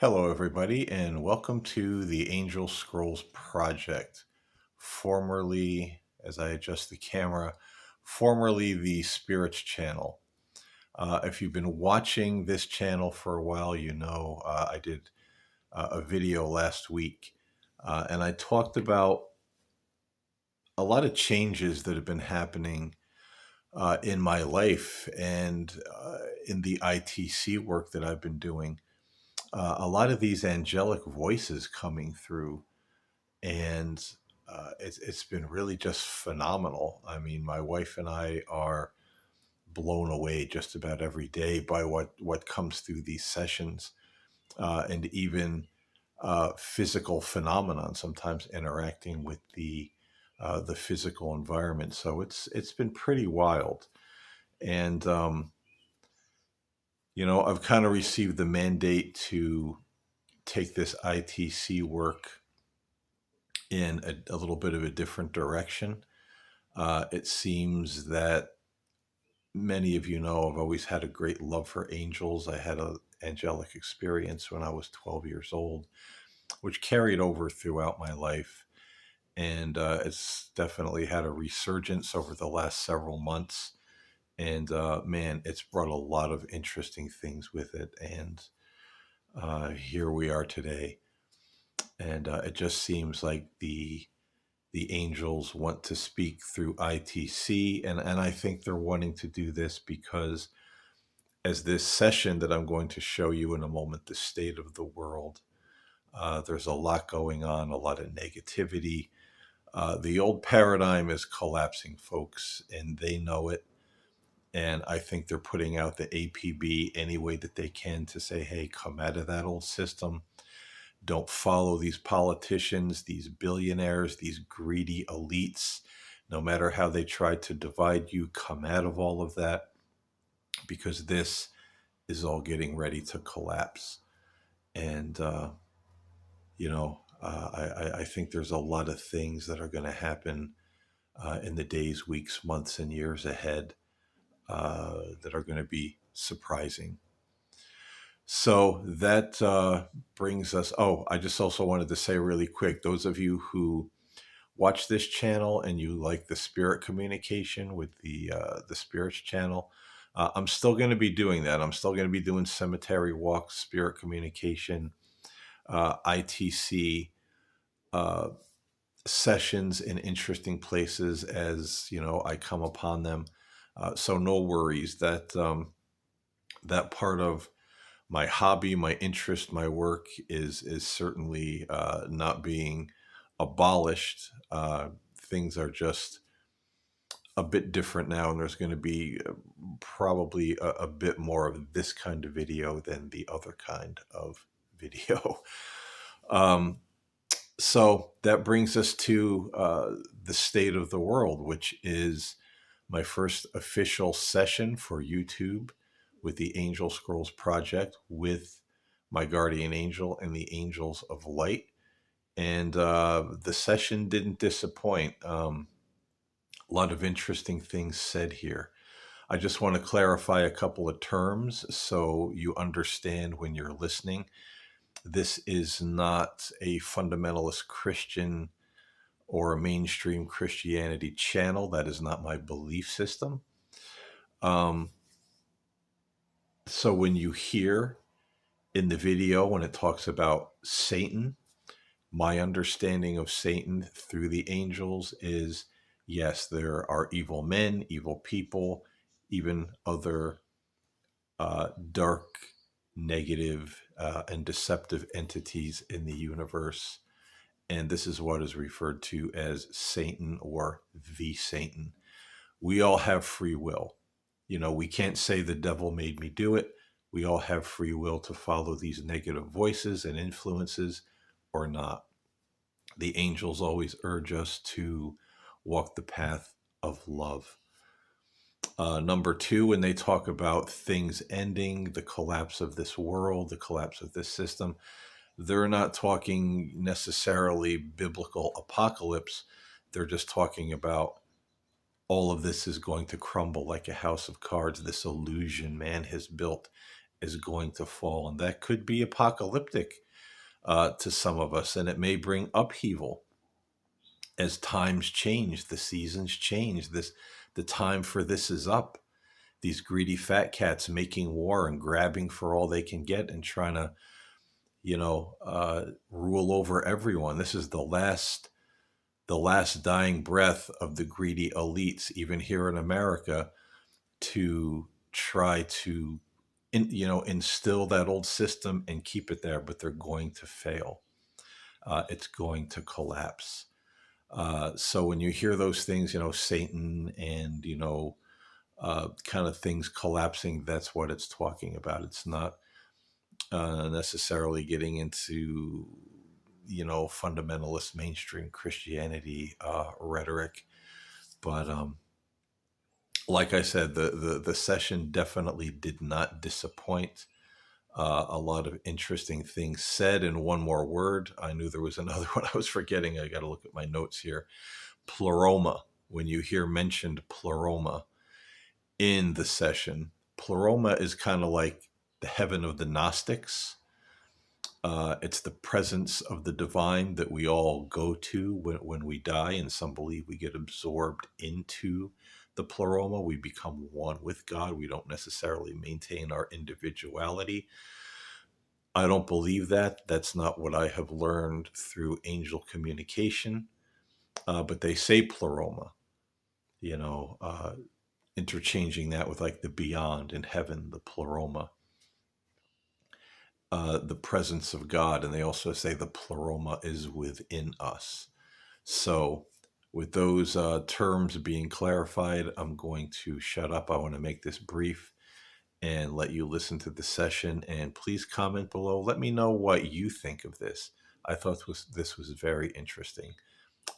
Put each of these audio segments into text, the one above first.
Hello, everybody, and welcome to the Angel Scrolls Project, formerly, as I adjust the camera, formerly the Spirits Channel. If you've been watching this channel for a while, you know I did a video last week, and I talked about a lot of changes that have been happening in my life and in the ITC work that I've been doing. A lot of these angelic voices coming through, and it's been really just phenomenal. I mean, my wife and I are blown away just about every day by what comes through these sessions, and even physical phenomenon, sometimes interacting with the physical environment. So it's been pretty wild, and I've kind of received the mandate to take this ITC work in a little bit of a different direction. It seems that many of you know I've always had a great love for angels. I had an angelic experience when I was 12 years old, which carried over throughout my life. And it's definitely had a resurgence over the last several months. And man, it's brought a lot of interesting things with it. And here we are today. And it just seems like the angels want to speak through ITC, and I think they're wanting to do this because, as this session that I'm going to show you in a moment, the state of the world, there's a lot going on, a lot of negativity. The old paradigm is collapsing, folks, and they know it. And I think they're putting out the APB any way that they can to say, hey, come out of that old system. Don't follow these politicians, these billionaires, these greedy elites. No matter how they try to divide you, come out of all of that, because this is all getting ready to collapse. And, I think there's a lot of things that are going to happen in the days, weeks, months, and years ahead that are going to be surprising. So that brings us. Oh, I just also wanted to say really quick, those of you who watch this channel and you like the spirit communication with the spirits channel, I'm still going to be doing that. I'm still going to be doing cemetery walks, spirit communication, ITC uh, sessions in interesting places as I come upon them. So no worries that that part of my hobby, my interest, my work is certainly not being abolished. Things are just a bit different now, and there's going to be probably a bit more of this kind of video than the other kind of video. um, so that brings us to the state of the world, which is my first official session for YouTube with the Angel Scrolls Project with my guardian angel and the angels of light. And the session didn't disappoint. A lot of interesting things said here. I just want to clarify a couple of terms so you understand when you're listening. This is not a fundamentalist Christian or a mainstream Christianity channel. That is not my belief system. Um, so when you hear in the video, when it talks about Satan, my understanding of Satan through the angels is yes, there are evil men, evil people, even other dark, negative, and deceptive entities in the universe. And this is what is referred to as Satan or the Satan. We all have free will. We can't say the devil made me do it. We all have free will to follow these negative voices and influences or not. The angels always urge us to walk the path of love. Number two, when they talk about things ending, the collapse of this world, the collapse of this system, they're not talking necessarily biblical apocalypse. They're just talking about all of this is going to crumble like a house of cards, this illusion man has built, is going to fall, and that could be apocalyptic to some of us, and it may bring upheaval as times change, the seasons change. The time for this is up. These greedy fat cats making war and grabbing for all they can get and trying to, rule over everyone. This is the last dying breath of the greedy elites, even here in America, to try to, instill that old system and keep it there. But they're going to fail. It's going to collapse. So when you hear those things, Satan and kind of things collapsing, that's what it's talking about. It's not necessarily getting into fundamentalist mainstream Christianity rhetoric, but like I said, the session definitely did not disappoint. A lot of interesting things said. And one more word, I knew there was another one I was forgetting. I got to look at my notes here. Pleroma. When you hear mentioned pleroma in the session, pleroma is kind of like the heaven of the Gnostics. It's the presence of the divine that we all go to when we die, and some believe we get absorbed into the pleroma. We become one with God. We don't necessarily maintain our individuality. I don't believe that. That's not what I have learned through angel communication. But they say pleroma, you know, uh, interchanging that with like the beyond in heaven, the pleroma, the presence of God. And they also say the pleroma is within us. So, with those terms being clarified, I'm going to shut up. I want to make this brief and let you listen to the session. And please comment below. Let me know what you think of this. I thought this was very interesting.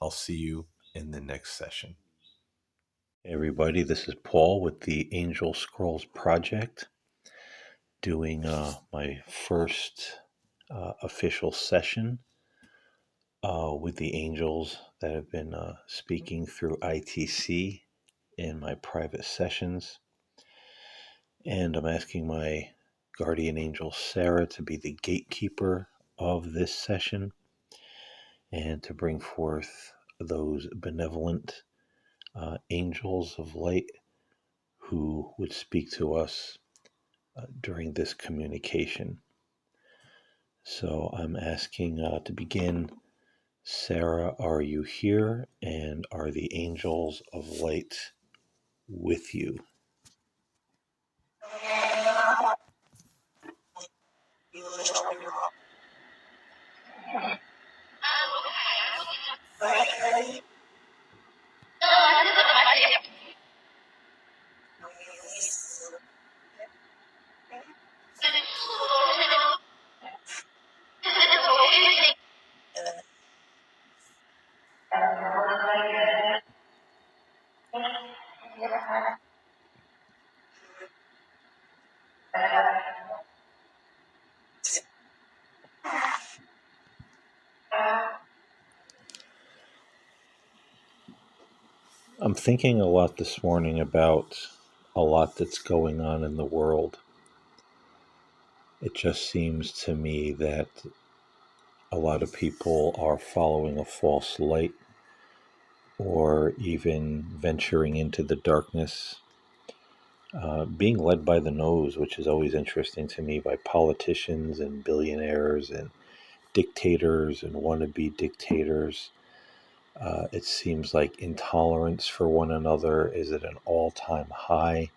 I'll see you in the next session. Hey everybody, this is Paul with the Angel Scrolls Project, doing my first official session with the angels that have been speaking through ITC in my private sessions. And I'm asking my guardian angel Sarah to be the gatekeeper of this session and to bring forth those benevolent angels of light who would speak to us during this communication. So I'm asking to begin. Sarah, are you here? And are the angels of light with you? I'm thinking a lot this morning about a lot that's going on in the world. It just seems to me that a lot of people are following a false light or even venturing into the darkness, being led by the nose, which is always interesting to me, by politicians and billionaires and dictators and wannabe dictators. It seems like intolerance for one another is at an all-time high.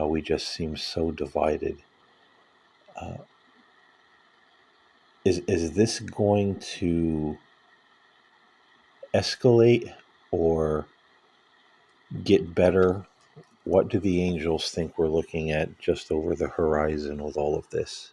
We just seem so divided. Uh, is this going to escalate or get better? What do the angels think we're looking at just over the horizon with all of this?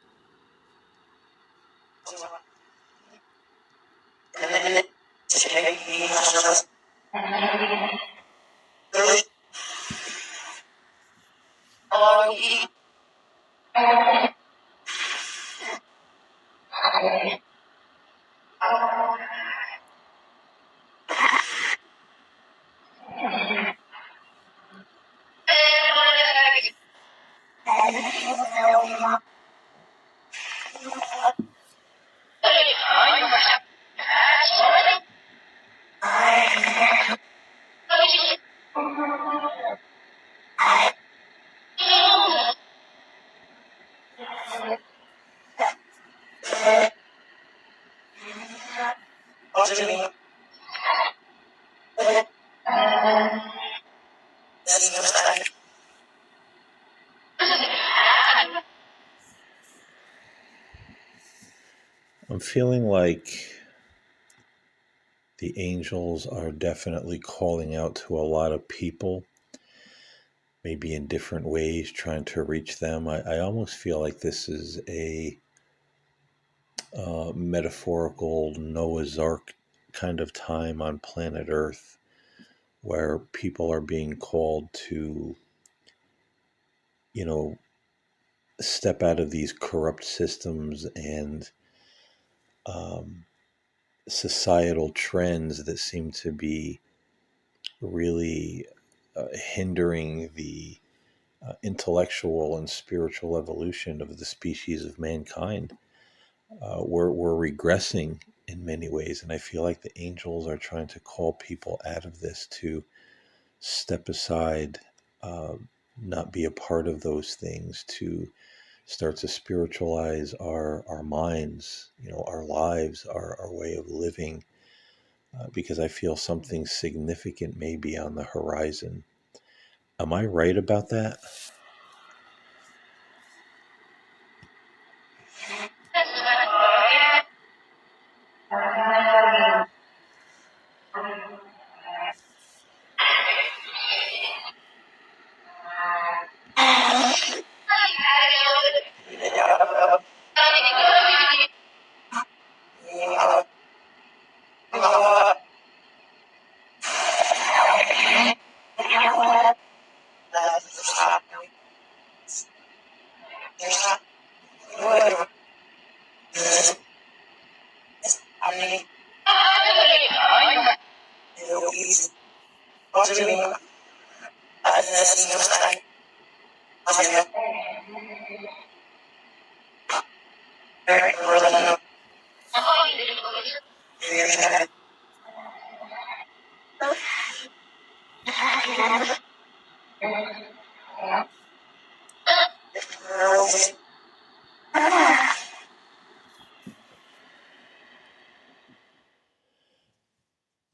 I'm feeling like the angels are definitely calling out to a lot of people, maybe in different ways, trying to reach them. I almost feel like this is a metaphorical Noah's Ark kind of time on planet Earth, where people are being called to, you know, step out of these corrupt systems and um, societal trends that seem to be really hindering the intellectual and spiritual evolution of the species of mankind. We're regressing in many ways, and I feel like the angels are trying to call people out of this to step aside, uh, not be a part of those things, to start to spiritualize our minds, our lives, our way of living, because I feel something significant may be on the horizon. Am I right about that?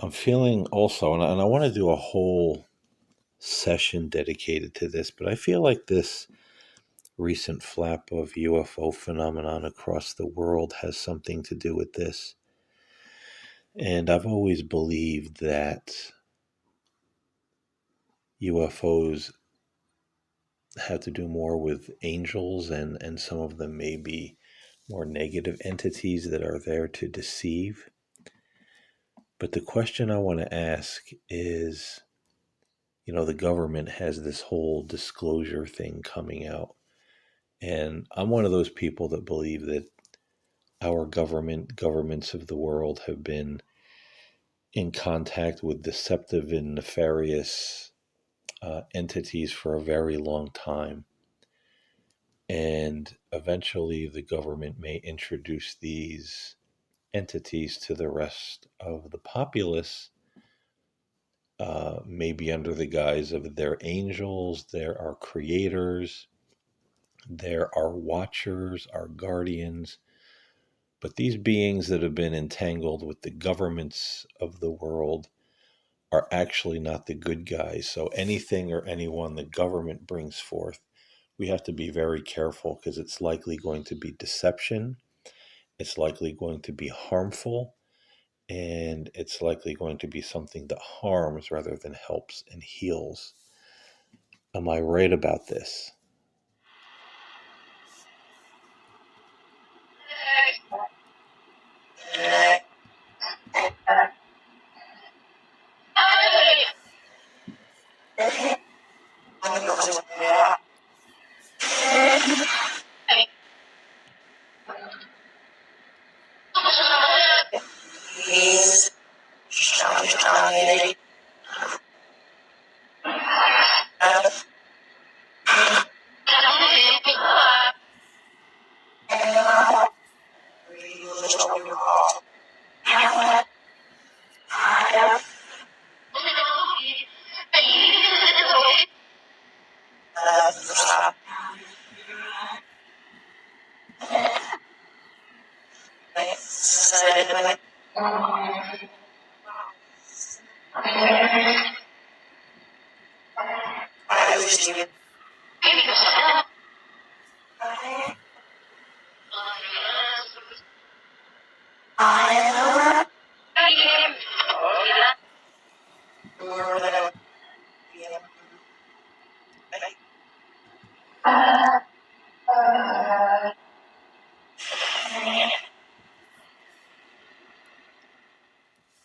I'm feeling also, and I want to do a whole session dedicated to this, but I feel like this recent flap of UFO phenomenon across the world has something to do with this. And I've always believed that UFOs have to do more with angels, and some of them may be more negative entities that are there to deceive. But the question I want to ask is, the government has this whole disclosure thing coming out. And I'm one of those people that believe that our governments of the world have been in contact with deceptive and nefarious entities for a very long time. And eventually, the government may introduce these entities to the rest of the populace, maybe under the guise of their angels, they're our creators, they're our watchers, our guardians. But these beings that have been entangled with the governments of the world are actually not the good guys. So anything or anyone the government brings forth, we have to be very careful, because it's likely going to be deception, it's likely going to be harmful, and it's likely going to be something that harms rather than helps and heals. Am I right about this?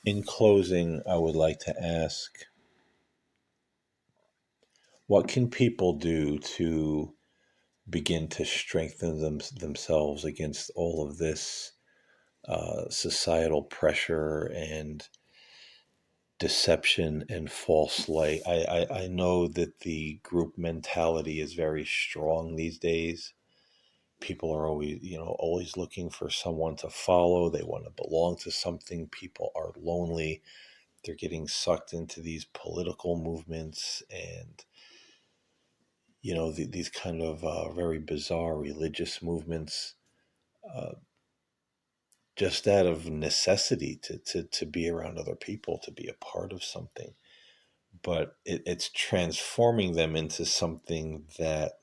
In closing, I would like to ask, what can people do to begin to strengthen themselves against all of this societal pressure and deception and false light? I know that the group mentality is very strong these days. People are always, always looking for someone to follow. They want to belong to something. People are lonely. They're getting sucked into these political movements and, these kind of very bizarre religious movements, uh, just out of necessity to be around other people, to be a part of something. But it's transforming them into something that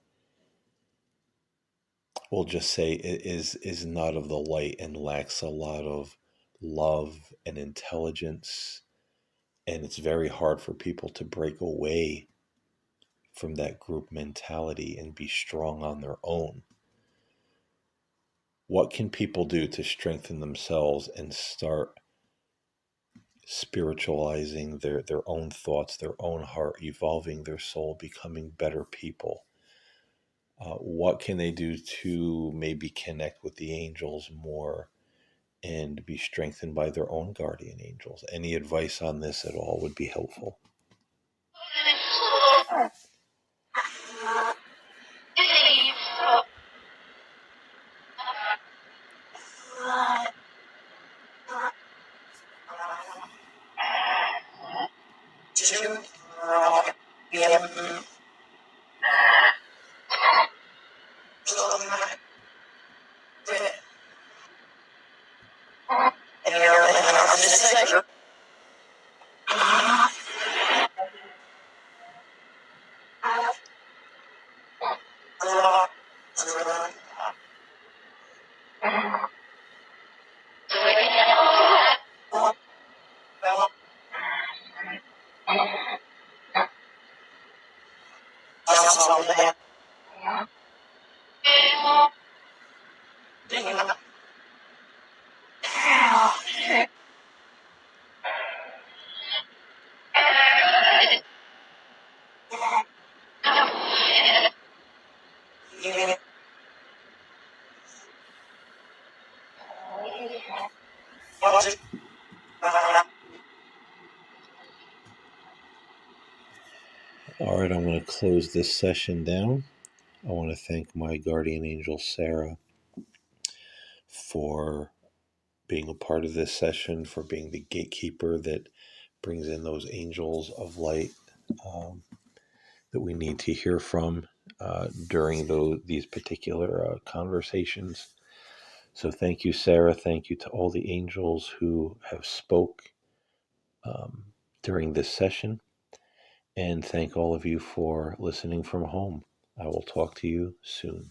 we'll just say is not of the light and lacks a lot of love and intelligence. And it's very hard for people to break away from that group mentality and be strong on their own. What can people do to strengthen themselves and start spiritualizing their own thoughts, their own heart, evolving their soul, becoming better people? What can they do to maybe connect with the angels more and be strengthened by their own guardian angels? Any advice on this at all would be helpful. All right, I'm going to close this session down. I want to thank my guardian angel, Sarah, for being a part of this session, for being the gatekeeper that brings in those angels of light that we need to hear from during these particular conversations. So thank you, Sarah. Thank you to all the angels who have spoke um, during this session. And thank all of you for listening from home. I will talk to you soon.